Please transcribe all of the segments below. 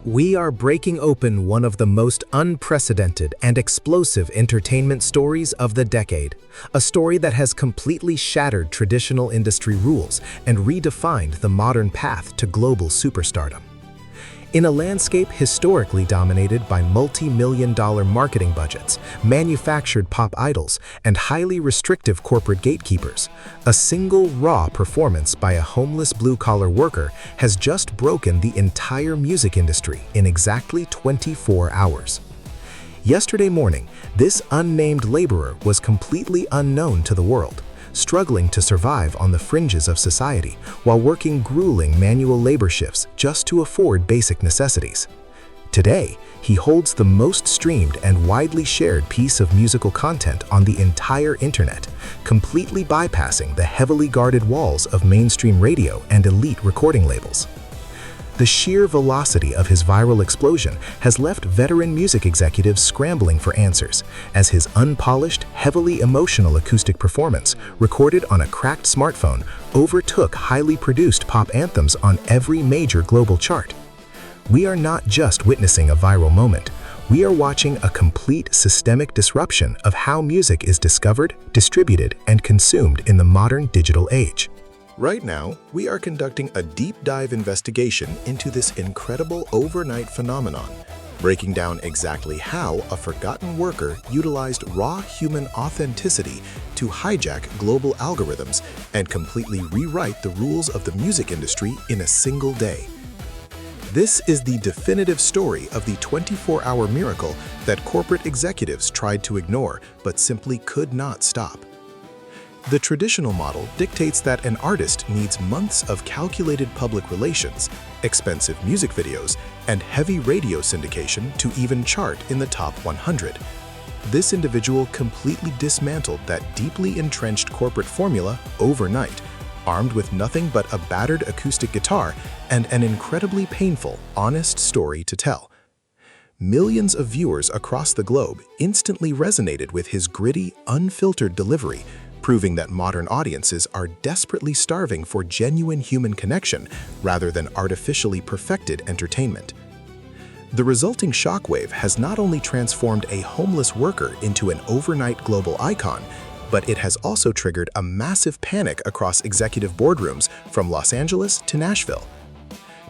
We are breaking open one of the most unprecedented and explosive entertainment stories of the decade, a story that has completely shattered traditional industry rules and redefined the modern path to global superstardom. In a landscape historically dominated by multi-million-dollar marketing budgets, manufactured pop idols, and highly restrictive corporate gatekeepers, a single raw performance by a homeless blue-collar worker has just broken the entire music industry in exactly 24 hours. Yesterday morning, this unnamed laborer was completely unknown to the world, struggling to survive on the fringes of society while working grueling manual labor shifts just to afford basic necessities. Today, he holds the most streamed and widely shared piece of musical content on the entire internet, completely bypassing the heavily guarded walls of mainstream radio and elite recording labels. The sheer velocity of his viral explosion has left veteran music executives scrambling for answers, as his unpolished, heavily emotional acoustic performance, recorded on a cracked smartphone, overtook highly produced pop anthems on every major global chart. We are not just witnessing a viral moment. We are watching a complete systemic disruption of how music is discovered, distributed, and consumed in the modern digital age. Right now, we are conducting a deep dive investigation into this incredible overnight phenomenon, breaking down exactly how a forgotten worker utilized raw human authenticity to hijack global algorithms and completely rewrite the rules of the music industry in a single day. This is the definitive story of the 24-hour miracle that corporate executives tried to ignore but simply could not stop. The traditional model dictates that an artist needs months of calculated public relations, expensive music videos, and heavy radio syndication to even chart in the top 100. This individual completely dismantled that deeply entrenched corporate formula overnight, armed with nothing but a battered acoustic guitar and an incredibly painful, honest story to tell. Millions of viewers across the globe instantly resonated with his gritty, unfiltered delivery, proving that modern audiences are desperately starving for genuine human connection rather than artificially perfected entertainment. The resulting shockwave has not only transformed a homeless worker into an overnight global icon, but it has also triggered a massive panic across executive boardrooms from Los Angeles to Nashville.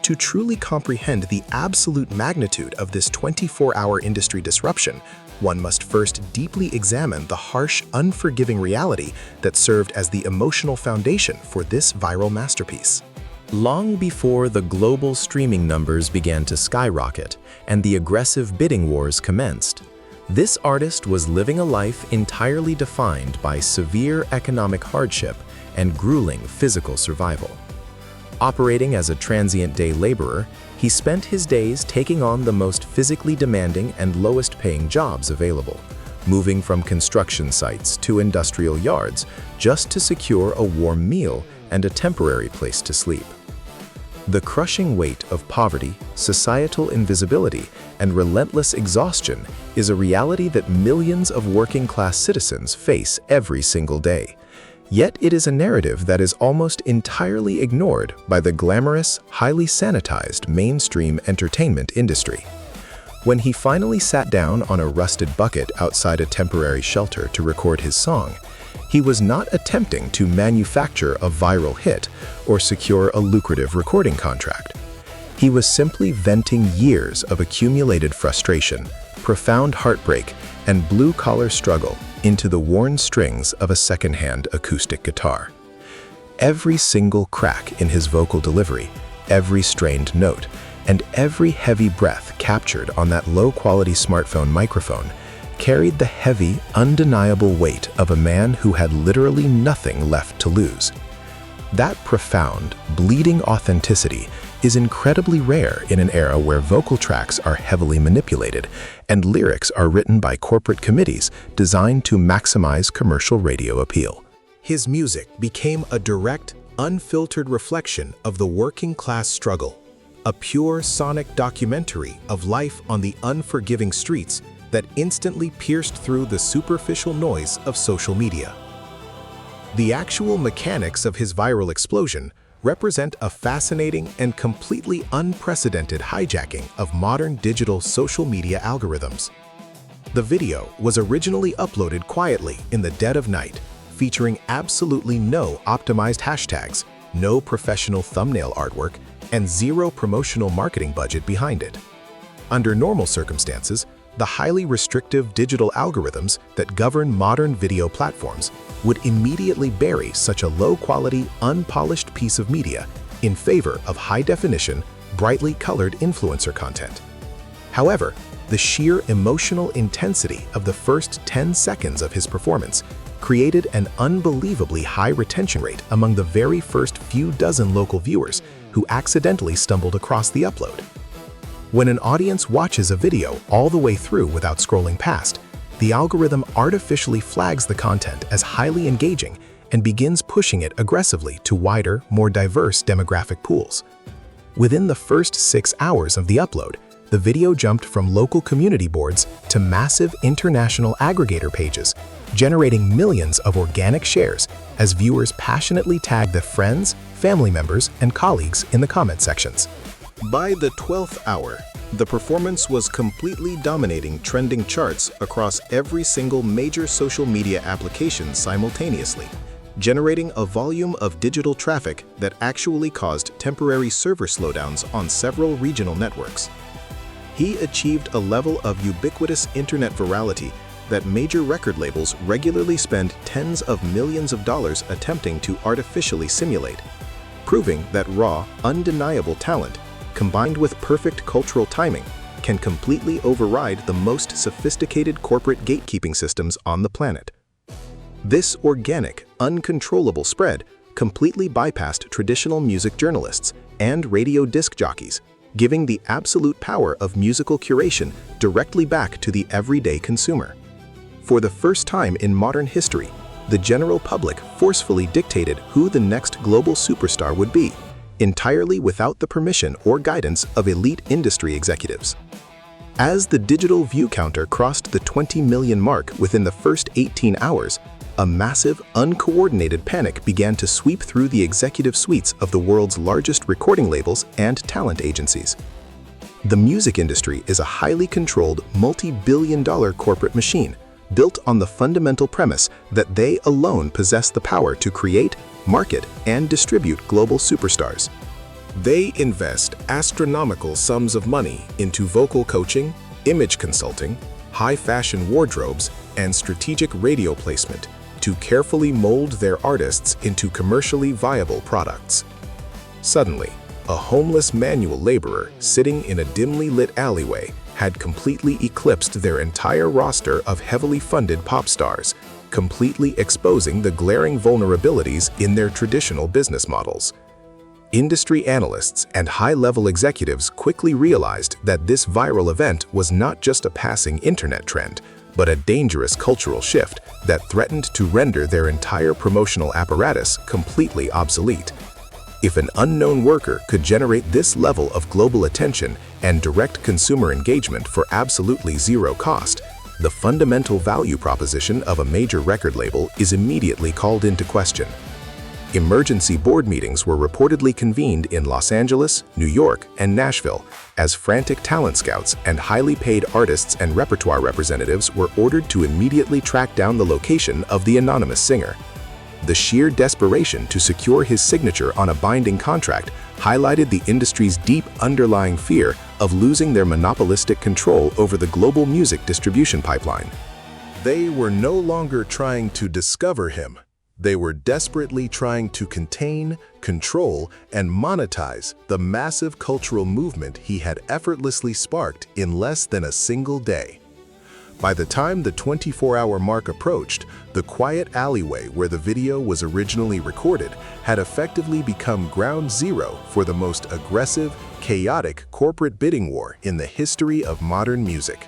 To truly comprehend the absolute magnitude of this 24-hour industry disruption, one must first deeply examine the harsh, unforgiving reality that served as the emotional foundation for this viral masterpiece. Long before the global streaming numbers began to skyrocket and the aggressive bidding wars commenced, this artist was living a life entirely defined by severe economic hardship and grueling physical survival. Operating as a transient day laborer, he spent his days taking on the most physically demanding and lowest-paying jobs available, moving from construction sites to industrial yards just to secure a warm meal and a temporary place to sleep. The crushing weight of poverty, societal invisibility, and relentless exhaustion is a reality that millions of working-class citizens face every single day. Yet it is a narrative that is almost entirely ignored by the glamorous, highly sanitized mainstream entertainment industry. When he finally sat down on a rusted bucket outside a temporary shelter to record his song, he was not attempting to manufacture a viral hit or secure a lucrative recording contract. He was simply venting years of accumulated frustration, profound heartbreak, and blue-collar struggle into the worn strings of a second-hand acoustic guitar. Every single crack in his vocal delivery, every strained note, and every heavy breath captured on that low-quality smartphone microphone carried the heavy, undeniable weight of a man who had literally nothing left to lose. That profound, bleeding authenticity is incredibly rare in an era where vocal tracks are heavily manipulated and lyrics are written by corporate committees designed to maximize commercial radio appeal. His music became a direct, unfiltered reflection of the working-class struggle, a pure sonic documentary of life on the unforgiving streets that instantly pierced through the superficial noise of social media. The actual mechanics of his viral explosion, represent a fascinating and completely unprecedented hijacking of modern digital social media algorithms. The video was originally uploaded quietly in the dead of night, featuring absolutely no optimized hashtags, no professional thumbnail artwork, and zero promotional marketing budget behind it. Under normal circumstances, the highly restrictive digital algorithms that govern modern video platforms would immediately bury such a low-quality, unpolished piece of media in favor of high-definition, brightly colored influencer content. However, the sheer emotional intensity of the first 10 seconds of his performance created an unbelievably high retention rate among the very first few dozen local viewers who accidentally stumbled across the upload. When an audience watches a video all the way through without scrolling past, the algorithm artificially flags the content as highly engaging and begins pushing it aggressively to wider, more diverse demographic pools. Within the first 6 hours of the upload, the video jumped from local community boards to massive international aggregator pages, generating millions of organic shares as viewers passionately tagged their friends, family members, and colleagues in the comment sections. By the 12th hour, the performance was completely dominating trending charts across every single major social media application simultaneously, generating a volume of digital traffic that actually caused temporary server slowdowns on several regional networks. He achieved a level of ubiquitous internet virality that major record labels regularly spend tens of millions of dollars attempting to artificially simulate, proving that raw, undeniable talent combined with perfect cultural timing, can completely override the most sophisticated corporate gatekeeping systems on the planet. This organic, uncontrollable spread completely bypassed traditional music journalists and radio disc jockeys, giving the absolute power of musical curation directly back to the everyday consumer. For the first time in modern history, the general public forcefully dictated who the next global superstar would be, entirely without the permission or guidance of elite industry executives. As the digital view counter crossed the 20 million mark within the first 18 hours, a massive, uncoordinated panic began to sweep through the executive suites of the world's largest recording labels and talent agencies. The music industry is a highly controlled, multi-billion-dollar corporate machine built on the fundamental premise that they alone possess the power to create, market, and distribute global superstars. They invest astronomical sums of money into vocal coaching, image consulting, high-fashion wardrobes, and strategic radio placement to carefully mold their artists into commercially viable products. Suddenly, a homeless manual laborer sitting in a dimly lit alleyway had completely eclipsed their entire roster of heavily funded pop stars, completely exposing the glaring vulnerabilities in their traditional business models. Industry analysts and high-level executives quickly realized that this viral event was not just a passing internet trend, but a dangerous cultural shift that threatened to render their entire promotional apparatus completely obsolete. If an unknown worker could generate this level of global attention and direct consumer engagement for absolutely zero cost, the fundamental value proposition of a major record label is immediately called into question. Emergency board meetings were reportedly convened in Los Angeles, New York, and Nashville, as frantic talent scouts and highly paid artists and repertoire representatives were ordered to immediately track down the location of the anonymous singer. The sheer desperation to secure his signature on a binding contract highlighted the industry's deep underlying fear of losing their monopolistic control over the global music distribution pipeline. They were no longer trying to discover him. They were desperately trying to contain, control, and monetize the massive cultural movement he had effortlessly sparked in less than a single day. By the time the 24-hour mark approached, the quiet alleyway where the video was originally recorded had effectively become ground zero for the most aggressive, chaotic corporate bidding war in the history of modern music.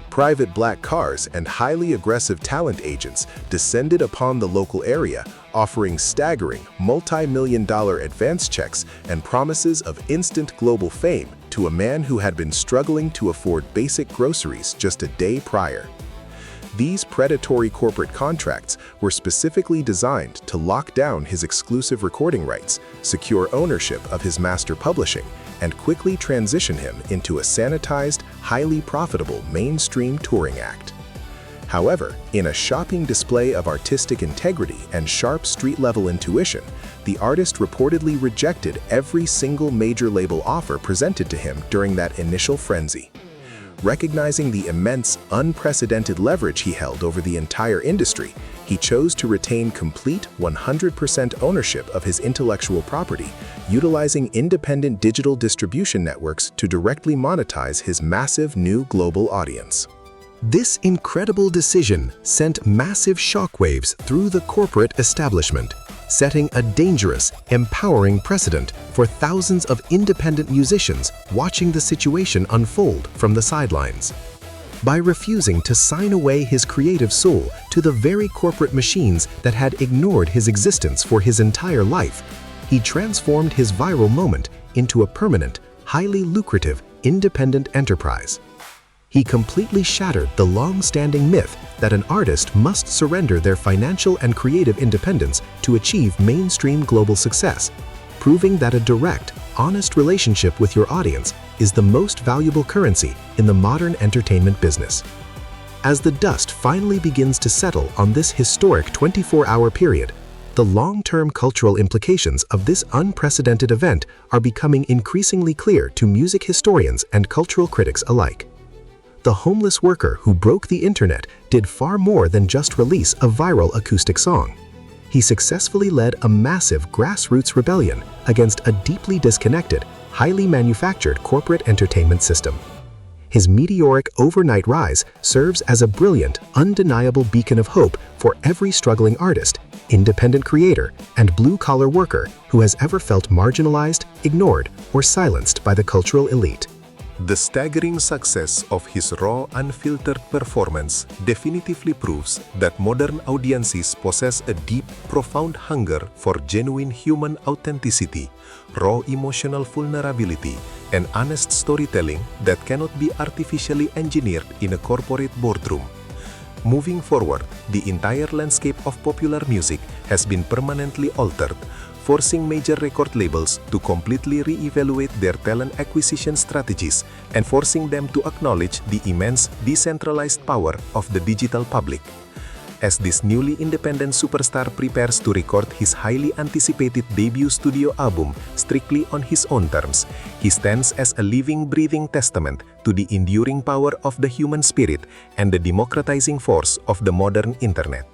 Private black cars and highly aggressive talent agents descended upon the local area, offering staggering multi-million-dollar advance checks and promises of instant global fame to a man who had been struggling to afford basic groceries just a day prior. These predatory corporate contracts were specifically designed to lock down his exclusive recording rights, secure ownership of his master publishing, and quickly transition him into a sanitized, highly profitable mainstream touring act. However, in a shocking display of artistic integrity and sharp street-level intuition, the artist reportedly rejected every single major label offer presented to him during that initial frenzy. Recognizing the immense, unprecedented leverage he held over the entire industry, he chose to retain complete 100% ownership of his intellectual property, utilizing independent digital distribution networks to directly monetize his massive new global audience. This incredible decision sent massive shockwaves through the corporate establishment, setting a dangerous, empowering precedent for thousands of independent musicians watching the situation unfold from the sidelines. By refusing to sign away his creative soul to the very corporate machines that had ignored his existence for his entire life, he transformed his viral moment into a permanent, highly lucrative, independent enterprise. He completely shattered the long-standing myth that an artist must surrender their financial and creative independence to achieve mainstream global success, proving that a direct, honest relationship with your audience is the most valuable currency in the modern entertainment business. As the dust finally begins to settle on this historic 24-hour period, the long-term cultural implications of this unprecedented event are becoming increasingly clear to music historians and cultural critics alike. The homeless worker who broke the internet did far more than just release a viral acoustic song. He successfully led a massive grassroots rebellion against a deeply disconnected, highly manufactured corporate entertainment system. His meteoric overnight rise serves as a brilliant, undeniable beacon of hope for every struggling artist, independent creator, and blue-collar worker who has ever felt marginalized, ignored, or silenced by the cultural elite. The staggering success of his raw, unfiltered performance definitively proves that modern audiences possess a deep, profound hunger for genuine human authenticity, raw emotional vulnerability, and honest storytelling that cannot be artificially engineered in a corporate boardroom. Moving forward, the entire landscape of popular music has been permanently altered, forcing major record labels to completely re-evaluate their talent acquisition strategies and forcing them to acknowledge the immense decentralized power of the digital public. As this newly independent superstar prepares to record his highly anticipated debut studio album strictly on his own terms, he stands as a living, breathing testament to the enduring power of the human spirit and the democratizing force of the modern internet.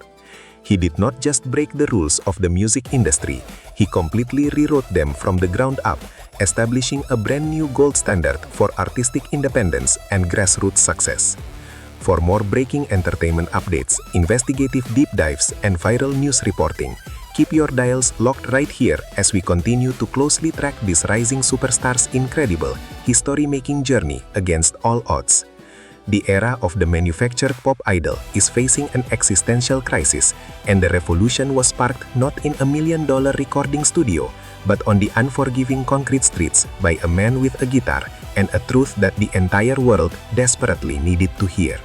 He did not just break the rules of the music industry, he completely rewrote them from the ground up, establishing a brand new gold standard for artistic independence and grassroots success. For more breaking entertainment updates, investigative deep dives, and viral news reporting, keep your dials locked right here as we continue to closely track this rising superstar's incredible, history-making journey against all odds. The era of the manufactured pop idol is facing an existential crisis, and the revolution was sparked not in a $1 million recording studio, but on the unforgiving concrete streets by a man with a guitar and a truth that the entire world desperately needed to hear.